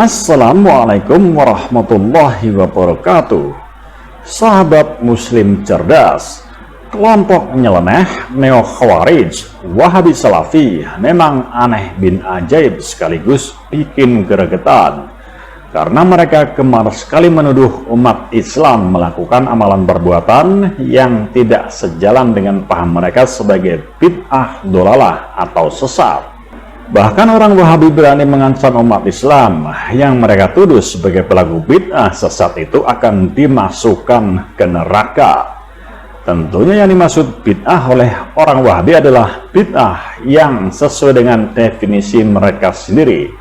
Assalamualaikum warahmatullahi wabarakatuh. Sahabat muslim cerdas, kelompok nyeleneh neo-khawarij Wahabi Salafi memang aneh bin ajaib sekaligus bikin gregetan, karena mereka gemar sekali menuduh umat Islam melakukan amalan perbuatan yang tidak sejalan dengan paham mereka sebagai bid'ah dolalah atau sesat. Bahkan orang Wahabi berani mengancam umat Islam yang mereka tuduh sebagai pelaku bid'ah sesat itu akan dimasukkan ke neraka. Tentunya yang dimaksud bid'ah oleh orang Wahabi adalah bid'ah yang sesuai dengan definisi mereka sendiri,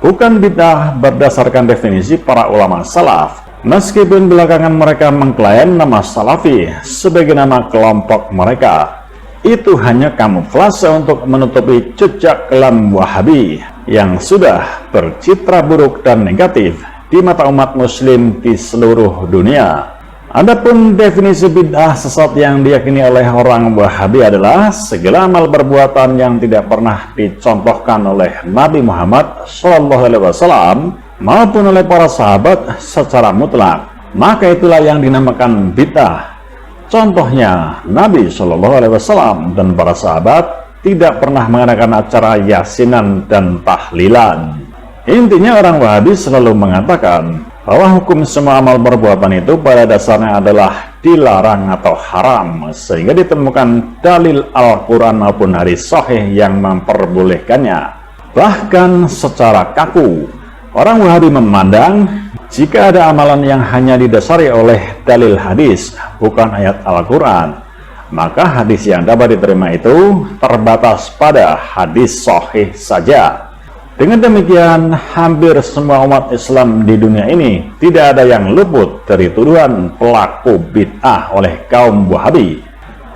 bukan bid'ah berdasarkan definisi para ulama salaf. Meskipun belakangan mereka mengklaim nama Salafi sebagai nama kelompok mereka, itu hanya kamuflase untuk menutupi jejak kelam Wahabi yang sudah bercitra buruk dan negatif di mata umat muslim di seluruh dunia. Adapun definisi bid'ah sesat yang diyakini oleh orang Wahabi adalah segala amal perbuatan yang tidak pernah dicontohkan oleh Nabi Muhammad SAW maupun oleh para sahabat secara mutlak, maka itulah yang dinamakan bid'ah. Contohnya, Nabi SAW dan para sahabat tidak pernah mengadakan acara yasinan dan tahlilan. Intinya orang Wahabi selalu mengatakan bahwa hukum semua amal perbuatan itu pada dasarnya adalah dilarang atau haram, sehingga ditemukan dalil Al-Quran maupun hadis sahih yang memperbolehkannya. Bahkan secara kaku, orang Wahabi memandang jika ada amalan yang hanya didasari oleh dalil hadis, bukan ayat Al-Quran, maka hadis yang dapat diterima itu terbatas pada hadis sahih saja. Dengan demikian, hampir semua umat Islam di dunia ini tidak ada yang luput dari tuduhan pelaku bid'ah oleh kaum Wahabi.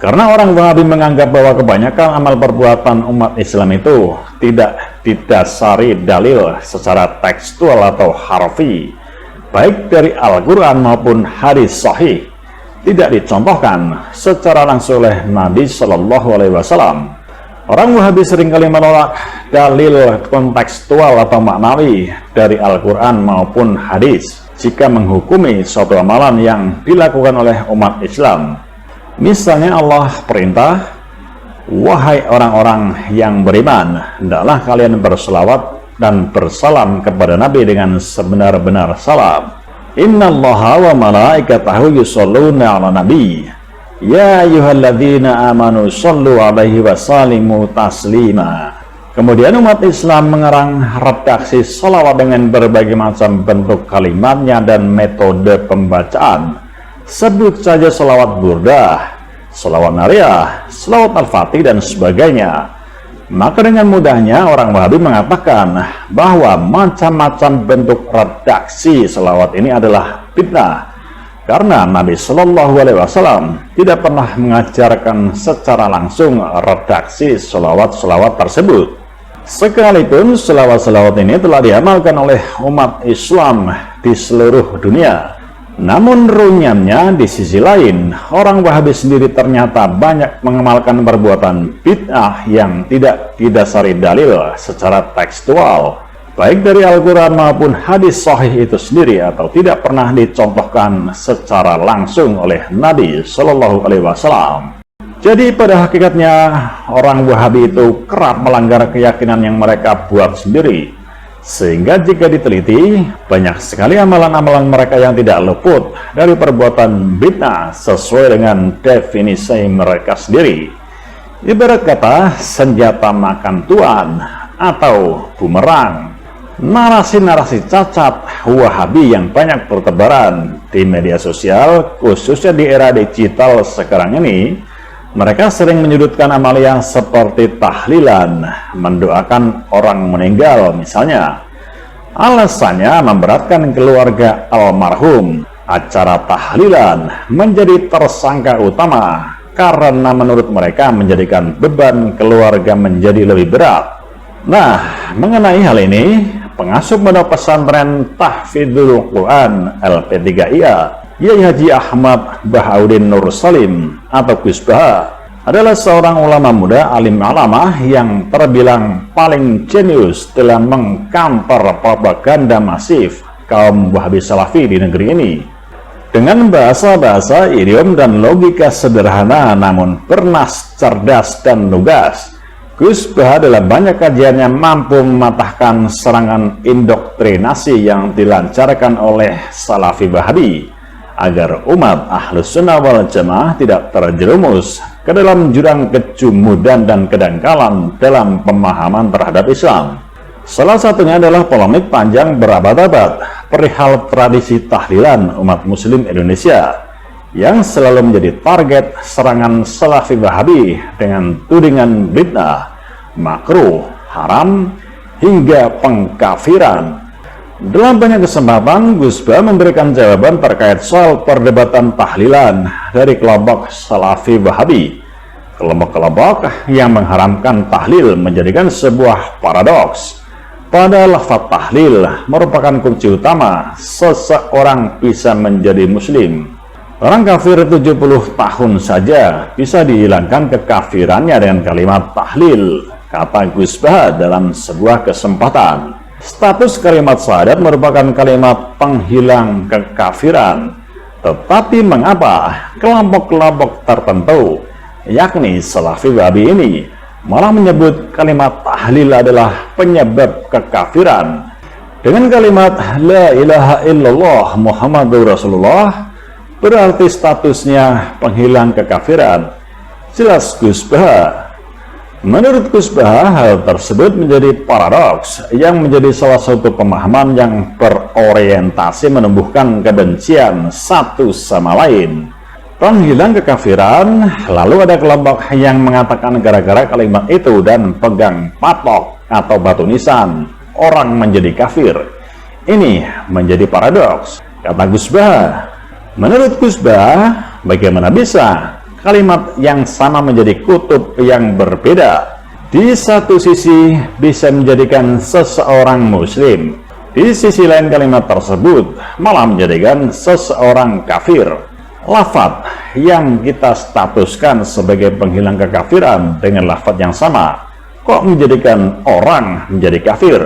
Karena orang Wahabi menganggap bahwa kebanyakan amal perbuatan umat Islam itu tidak didasari dalil secara tekstual atau harfi, baik dari Al-Quran maupun hadis sahih, tidak dicontohkan secara langsung oleh Nabi SAW. Orang Wahabi seringkali menolak dalil kontekstual atau maknawi dari Al-Quran maupun hadis jika menghukumi suatu amalan yang dilakukan oleh umat Islam. Misalnya Allah perintah, "Wahai orang-orang yang beriman, hendaklah kalian berselawat dan bersalam kepada Nabi dengan sebenar-benar salam. Innallaha wa malaikatahu yusholluna ala nabi. Ya ayyuhalladzina amanu shollu alaihi wa sallimu taslima." Kemudian umat Islam mengarang redaksi salawat dengan berbagai macam bentuk kalimatnya dan metode pembacaan. Sebut saja salawat burdah, salawat nariyah, salawat al-fatih dan sebagainya. Maka dengan mudahnya orang Wahabi mengatakan bahwa macam-macam bentuk redaksi selawat ini adalah bid'ah, karena Nabi SAW tidak pernah mengajarkan secara langsung redaksi selawat-selawat tersebut. Sekalipun selawat-selawat ini telah diamalkan oleh umat Islam di seluruh dunia, namun runyamnya di sisi lain, orang Wahabi sendiri ternyata banyak mengamalkan perbuatan bid'ah yang tidak didasari dalil secara tekstual, baik dari Al-Quran maupun hadis sahih itu sendiri, atau tidak pernah dicontohkan secara langsung oleh Nabi SAW. Jadi pada hakikatnya orang Wahabi itu kerap melanggar keyakinan yang mereka buat sendiri, sehingga jika diteliti, banyak sekali amalan-amalan mereka yang tidak luput dari perbuatan bid'ah sesuai dengan definisi mereka sendiri. Ibarat kata senjata makan tuan atau bumerang. Narasi-narasi cacat Wahabi yang banyak bertebaran di media sosial, khususnya di era digital sekarang ini, mereka sering menyudutkan amalia seperti tahlilan, mendoakan orang meninggal misalnya. Alasannya memberatkan keluarga almarhum. Acara tahlilan menjadi tersangka utama karena menurut mereka menjadikan beban keluarga menjadi lebih berat. Nah, mengenai hal ini, pengasuh pondok pesantren Tahfidzul Quran LP3IA, Yai Haji Ahmad Bahaudin Nur Salim atau Gus Baha, adalah seorang ulama muda alim alamah yang terbilang paling jenius dalam mengcounter propaganda masif kaum Wahabi Salafi di negeri ini. Dengan bahasa-bahasa idiom dan logika sederhana namun bernas, cerdas, dan lugas, Gus Baha dalam banyak kajiannya mampu mematahkan serangan indoktrinasi yang dilancarkan oleh Salafi Wahabi agar umat Ahlus Sunnah wal Jamaah tidak terjerumus ke dalam jurang kejumudan dan kedangkalan dalam pemahaman terhadap Islam. Salah satunya adalah polemik panjang berabad-abad perihal tradisi tahlilan umat muslim Indonesia yang selalu menjadi target serangan Salafi Wahabi dengan tudingan bid'ah, makruh, haram, hingga pengkafiran. Dalam banyak kesempatan, Gus Baha memberikan jawaban terkait soal perdebatan tahlilan dari kelompok Salafi Wahabi. Kelompok-kelompok yang mengharamkan tahlil menjadikan sebuah paradoks. Pada lafaz tahlil merupakan kunci utama seseorang bisa menjadi muslim. Orang kafir 70 tahun saja bisa dihilangkan kekafirannya dengan kalimat tahlil, kata Gus Baha dalam sebuah kesempatan. Status kalimat syahadat merupakan kalimat penghilang kekafiran. Tetapi mengapa kelompok-kelompok tertentu, yakni Salafi Wahabi ini, malah menyebut kalimat tahlil adalah penyebab kekafiran? Dengan kalimat La ilaha illallah Muhammadur Rasulullah berarti statusnya penghilang kekafiran. Jelas Gus Baha. Menurut Gus Baha, hal tersebut menjadi paradoks yang menjadi salah satu pemahaman yang berorientasi menumbuhkan kebencian satu sama lain. Penghilang kekafiran, lalu ada kelompok yang mengatakan gara-gara kalimat itu dan pegang patok atau batu nisan, orang menjadi kafir. Ini menjadi paradoks, kata Gus Baha. Menurut Gus Baha, bagaimana bisa kalimat yang sama menjadi kutub yang berbeda? Di satu sisi bisa menjadikan seseorang muslim, di sisi lain kalimat tersebut malah menjadikan seseorang kafir. Lafaz yang kita statuskan sebagai penghilang kekafiran dengan lafaz yang sama kok menjadikan orang menjadi kafir?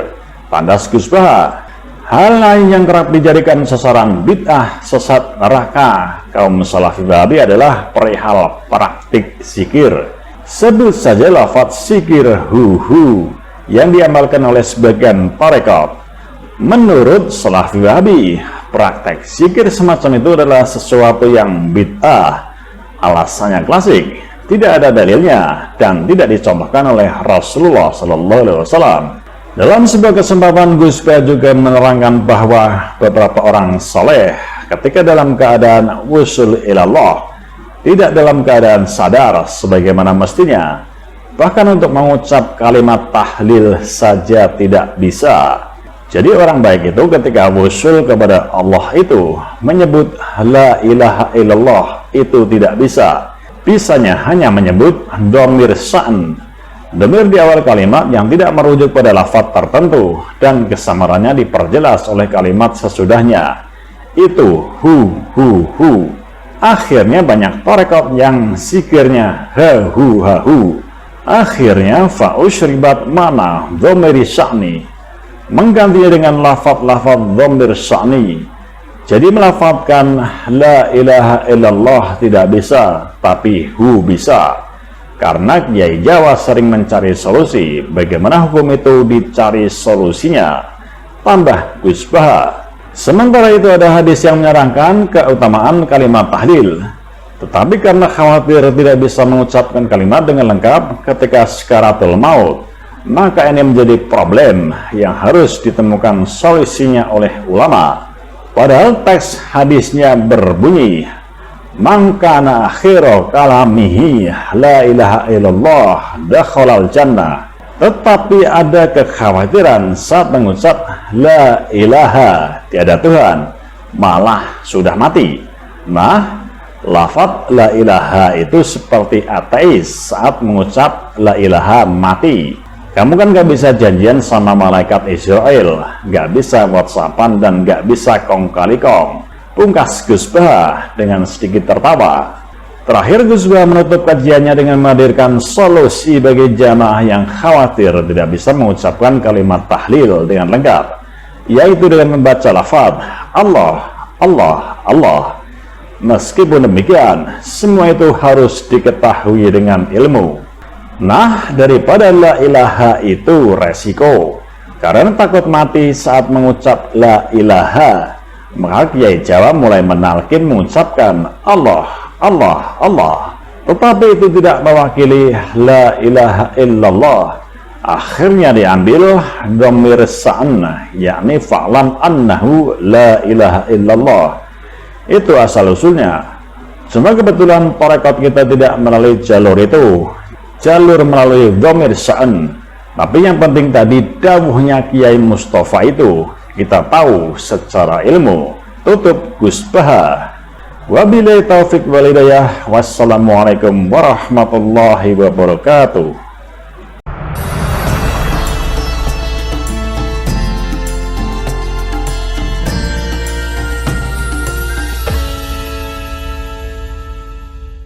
Tandas Gus Baha. Hal lain yang kerap dijadikan sasaran bid'ah sesat neraka kaum Salafi Wahabi adalah perihal praktik zikir. Sebut saja lafaz zikir hu yang diamalkan oleh sebagian tarekat. Menurut Salafi Wahabi, praktek zikir semacam itu adalah sesuatu yang bid'ah. Alasannya klasik, tidak ada dalilnya dan tidak dicontohkan oleh Rasulullah SAW. Dalam sebuah kesempatan, Gus Baha juga menerangkan bahwa beberapa orang saleh ketika dalam keadaan wusul ilallah tidak dalam keadaan sadar sebagaimana mestinya, bahkan untuk mengucap kalimat tahlil saja tidak bisa. Jadi orang baik itu ketika wusul kepada Allah itu menyebut la ilaha illallah itu tidak bisa. Bisanya hanya menyebut dhamir sa'an, dhamir di awal kalimat yang tidak merujuk pada lafaz tertentu dan kesamarannya diperjelas oleh kalimat sesudahnya. Itu hu. Akhirnya banyak tarekat yang zikirnya ha-hu. Akhirnya fa'usyribat mana dhamiri sya'ni, menggantinya dengan lafaz-lafaz dhamir sya'ni. Jadi melafazkan la ilaha illallah tidak bisa, tapi hu bisa. Karena Kiai Jawa sering mencari solusi, bagaimana hukum itu dicari solusinya? Tambah Gus Baha. Sementara itu ada hadis yang menyerangkan keutamaan kalimat tahlil. Tetapi karena khawatir tidak bisa mengucapkan kalimat dengan lengkap ketika sakaratul maut, maka ini menjadi problem yang harus ditemukan solusinya oleh ulama. Padahal teks hadisnya berbunyi, man kana akhiru kalamihi la ilaha illallah dakhalal jannah. Tetapi ada kekhawatiran saat mengucap la ilaha, tiada Tuhan, malah sudah mati. Nah, lafaz la ilaha itu seperti ateis saat mengucap la ilaha mati. Kamu kan gak bisa janjian sama malaikat Israel, gak bisa whatsappan dan gak bisa kong kali kong. Pungkas Gus Baha dengan sedikit tertawa. Terakhir, Gus Bah menutup kajiannya dengan menghadirkan solusi bagi jamaah yang khawatir tidak bisa mengucapkan kalimat tahlil dengan lengkap, yaitu dengan membaca lafaz Allah, Allah, Allah. Meskipun demikian, semua itu harus diketahui dengan ilmu. Nah, daripada la ilaha itu resiko, karena takut mati saat mengucap la ilaha, maka Kiai Jawa mulai menalkin mengucapkan Allah, Allah, Allah, tetapi itu tidak mewakili la ilaha illallah. Akhirnya diambil dhamir sa'an, yakni fa'lam annahu la ilaha illallah. Itu asal usulnya. Cuma kebetulan tarekat kita tidak melalui jalur itu, jalur melalui dhamir sa'an. Tapi yang penting tadi dawuhnya Kiai Mustafa itu kita tahu secara ilmu. Tutup Gus Bah. Wabillahi taufik wal hidayah. Wassalamualaikum warahmatullahi wabarakatuh.